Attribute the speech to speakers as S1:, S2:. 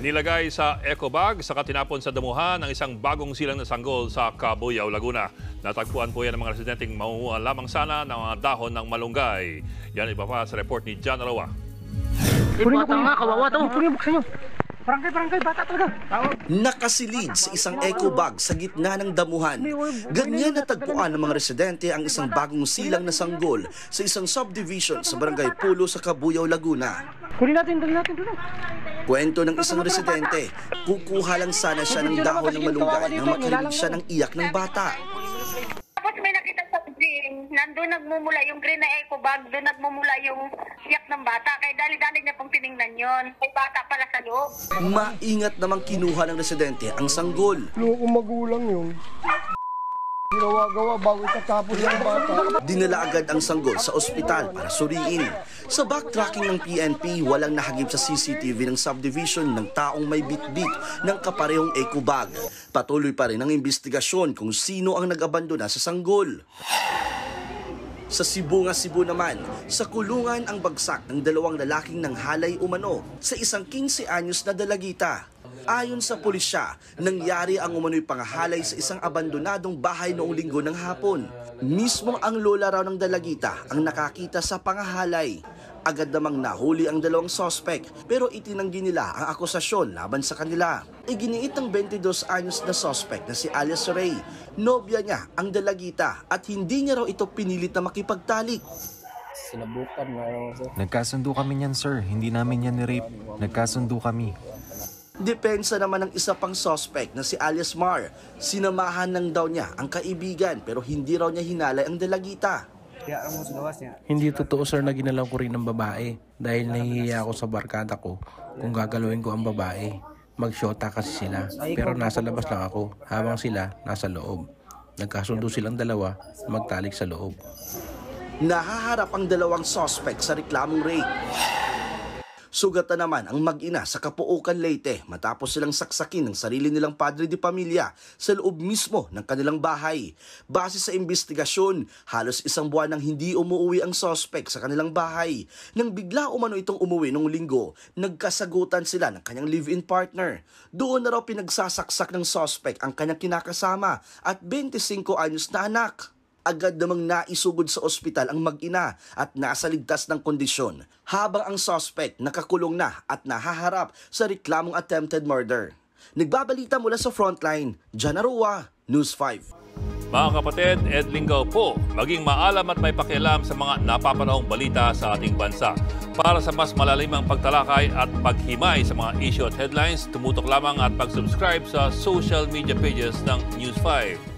S1: Nilagay sa eco bag sa katinapon sa damuhan ng isang bagong silang na sanggol sa Cabuyao, Laguna. Natagpuan po yan ng mga residenteng mamuhuan lamang sana ng mga dahon ng malunggay. Yan iba pa sa report ni John Arawa.
S2: Bata nga, kawawa to. Buksan nyo. Barangay, bata talaga.
S3: Nakasilid sa isang eco bag sa gitna ng damuhan. Ganyan natagpuan ng mga residente ang isang bagong silang na sanggol sa isang subdivision sa Barangay Pulo sa Cabuyao, Laguna.
S2: Kunin natin doon.
S3: Kwento ng isang residente, kukuha lang sana siya ng dahon ng malunggay nang makarinig siya ng iyak ng bata.
S4: Tapos may nakita sa green, nandun nagmumula yung green na eco bag, doon nagmumula yung iyak ng bata. Kaya dali-dali niya pong tinignan yon. May bata pala sa loob.
S3: Maingat namang kinuha ng residente ang sanggol.
S2: Loko magulang yun. Ginawa-gawa bago itatapos yung bata.
S3: Dinala agad ang sanggol sa ospital para suriin. Sa backtracking ng PNP, walang nahagip sa CCTV ng subdivision ng taong may bitbit ng kaparehong eco bag. Patuloy pa rin ang investigasyon kung sino ang nag-abandona sa sanggol. Sa Cebu naman, sa kulungan ang bagsak ng dalawang lalaking nanghalay umano sa isang 15 anyos na dalagita. Ayon sa pulisya, nangyari ang umano'y pangahalay sa isang abandonadong bahay noong linggo ng hapon. Mismo ang lola raw ng dalagita ang nakakita sa pangahalay. Agad namang nahuli ang dalawang sospek pero itinanggi nila ang akusasyon laban sa kanila. Iginiit ng 22 anyos na sospek na si Alias Ray. Nobya niya ang dalagita at hindi niya raw ito pinilit na makipagtalik.
S2: Sinabukan nga raw, sir.
S5: Nagkasundo kami niyan, sir. Hindi namin yan ni-rape. Nagkasundo kami.
S3: Depensa naman ng isa pang suspect na si Alias Mar. Sinamahan lang daw niya ang kaibigan pero hindi raw niya hinalay ang dalagita.
S6: Hindi totoo, sir, na ginalaw ko rin ang babae dahil nahihiya ako sa barkada ko kung gagalawin ko ang babae. Magsyota kasi sila pero nasa labas lang ako habang sila nasa loob. Nagkasundo silang dalawa magtalik sa loob.
S3: Nahaharap ang dalawang suspect sa reklamong rape. Sugatan naman ang mag-ina sa Capuucan, Leyte matapos silang saksakin ng sarili nilang padre de pamilya sa loob mismo ng kanilang bahay. Base sa investigasyon, halos isang buwan nang hindi umuwi ang suspect sa kanilang bahay. Nang bigla umano itong umuwi noong linggo, nagkasagutan sila ng kanyang live-in partner. Doon na raw pinagsasaksak ng suspect ang kanyang kinakasama at 25 anyos na anak. Agad namang naisugod sa ospital ang mag-ina at nasa ligtas ng kondisyon, habang ang suspect nakakulong na at nahaharap sa reklamong attempted murder. Nagbabalita mula sa Frontline, John Arawa, News 5.
S1: Mga kapatid, Ed Lingaw po, maging maalam at may pakialam sa mga napapanahong balita sa ating bansa. Para sa mas malalimang pagtalakay at paghimay sa mga issue at headlines, tumutok lamang at pag-subscribe sa social media pages ng News 5.